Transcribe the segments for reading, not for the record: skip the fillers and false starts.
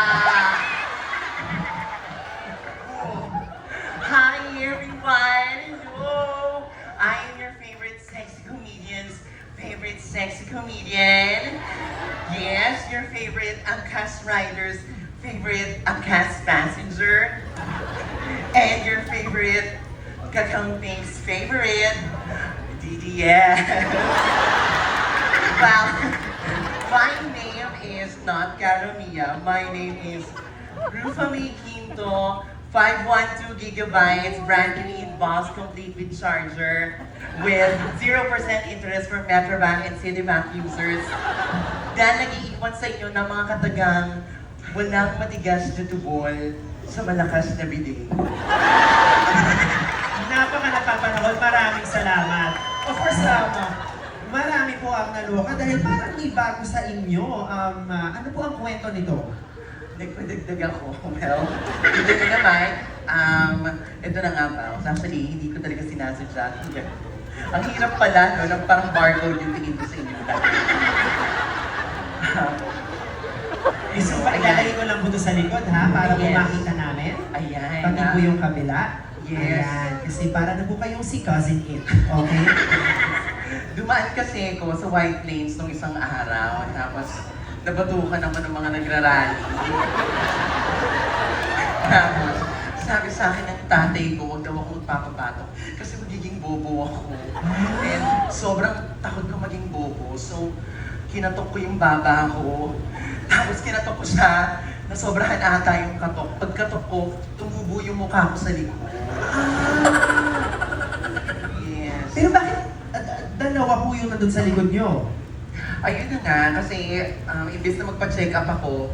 Hi everyone! Hello! I am your favorite sexy comedian's favorite sexy comedian. Yes, your favorite Angkas rider's favorite Angkas passenger. And your favorite Kakamping's favorite DDS. Well, my name is not Karamia. My name is Rufami Quinto, 512 gigabytes, brand new in box, complete with charger, with 0% interest for Metrobank and Citibank users. Dahil nag-iiwan sa inyo ng mga katagang walang matigas na tubol sa malakas na bilig. Napaka napapanahon, maraming salamat. Of course, marami po ang naloka dahil parang may bago sa inyo. Ano po ang kwento nito? Nagpadagdag ako. Well, hindi ko naman. Ito na nga ba. Actually, hindi ko talaga sinasadya. Ang hirap pala, no? Nang parang barcode yung tingin ko sa inyo. So, ilalagay ko lang po ito sa likod, ha? Para po makita namin. Ayan. Pati po yung kabila. Yes. Ayan. Kasi para na po kayong si Cousin It. Okay? Dumaan kasi ako sa White Plains nung isang araw. Tapos, nabatukan naman ng mga nagrarally. Tapos, sabi sa akin ng tatay ko, huwag daw ako magpapabatok kasi magiging bobo ako. And sobrang takot ko maging bobo. So, kinatok ko yung baba ko. Tapos kinatok ko siya, nasobrahan ata yung katok. Pagkatok ko, tumubo yung mukha ko sa likod. Yes. Pero bakit dalawa po yung nandun sa likod nyo? Ayun na nga, kasi imbes na magpa-check up ako,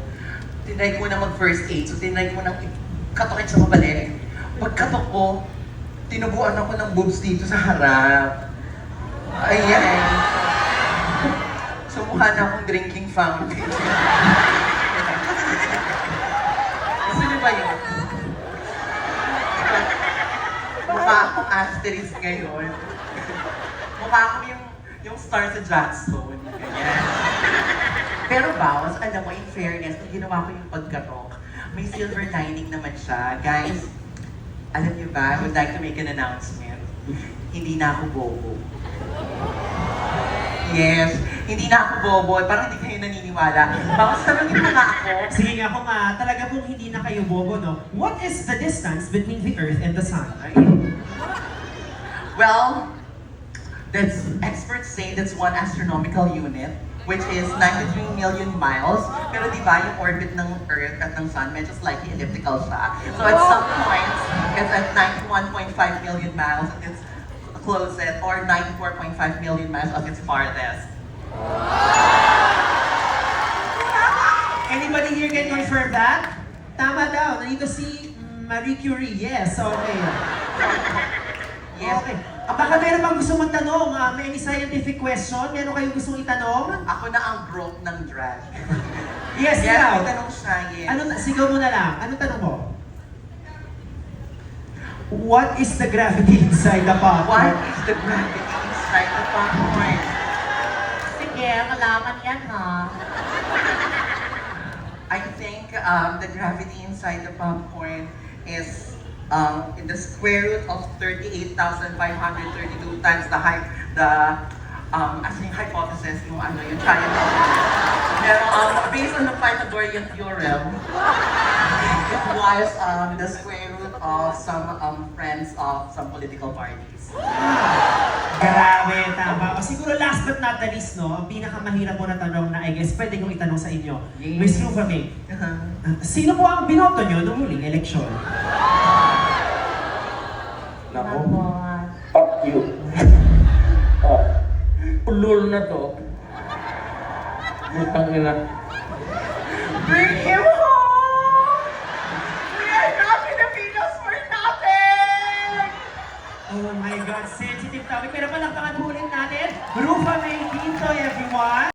tinry ko na mag-first aid. So tinry ko na katokin sa mabalik. Pagkatok ko, tinubuan ako ng boobs dito sa harap. Ayan. So mukha na akong drinking fountain. Gusto niyo ba yun? Mukha akong asterisk ngayon. Mukha akong yung star sa Jackstone. Ganyan. Pero Bawas, alam mo, in fairness, nung ginawa ko yung pagkatok, may silver lining naman siya. Guys, alam niyo ba, I would like to make an announcement. Hindi na ako bobo. Yes, hindi na ako bobo. Parang hindi kayo naniniwala. Bawas, tanongin mo nga ako. Sige nga kung talaga pong hindi na kayo bobo, no? What is the distance between the Earth and the Sun? Well, experts say that's one astronomical unit, which is 93 million miles. Pero di ba yung orbit ng Earth at ng Sun, medyo slightly elliptical siya. So at some points, it's at 91.5 million miles at its closest, or 94.5 million miles at its farthest. Anybody here can confirm that? Tama daw. Nandito si Marie Curie. Yes, okay. Yes. Okay. Baka meron bang gusto magtanong? May any scientific question? Meron kayong gustong itanong? Ako na ang broke ng drag. Yes, Yes, ikaw. may tanong siya, yes. Sigaw mo na lang. Anong tanong mo? What is the gravity inside the What popcorn? is the gravity inside the popcorn? Sige, malaman yan ha. I think the gravity inside the popcorn is in the square root of 38,532 times the height, as in hypothesis, yung triangle. Pero based on the Pythagorean theorem, it was the square root of some friends of some political parties. Grabe, tama. O siguro last but not the least, no, ang pinakamahirap po na tanong na I guess pwede kong itanong sa inyo. Yes. Miss Rufami, sino po ang binoto nyo noong huling eleksyon? Nako, fuck you. Ulol na to. Butang ina. Bring him home! We are not Filipinos for nothing! Oh my God, sensitive topic. Pero palakpakan po ulit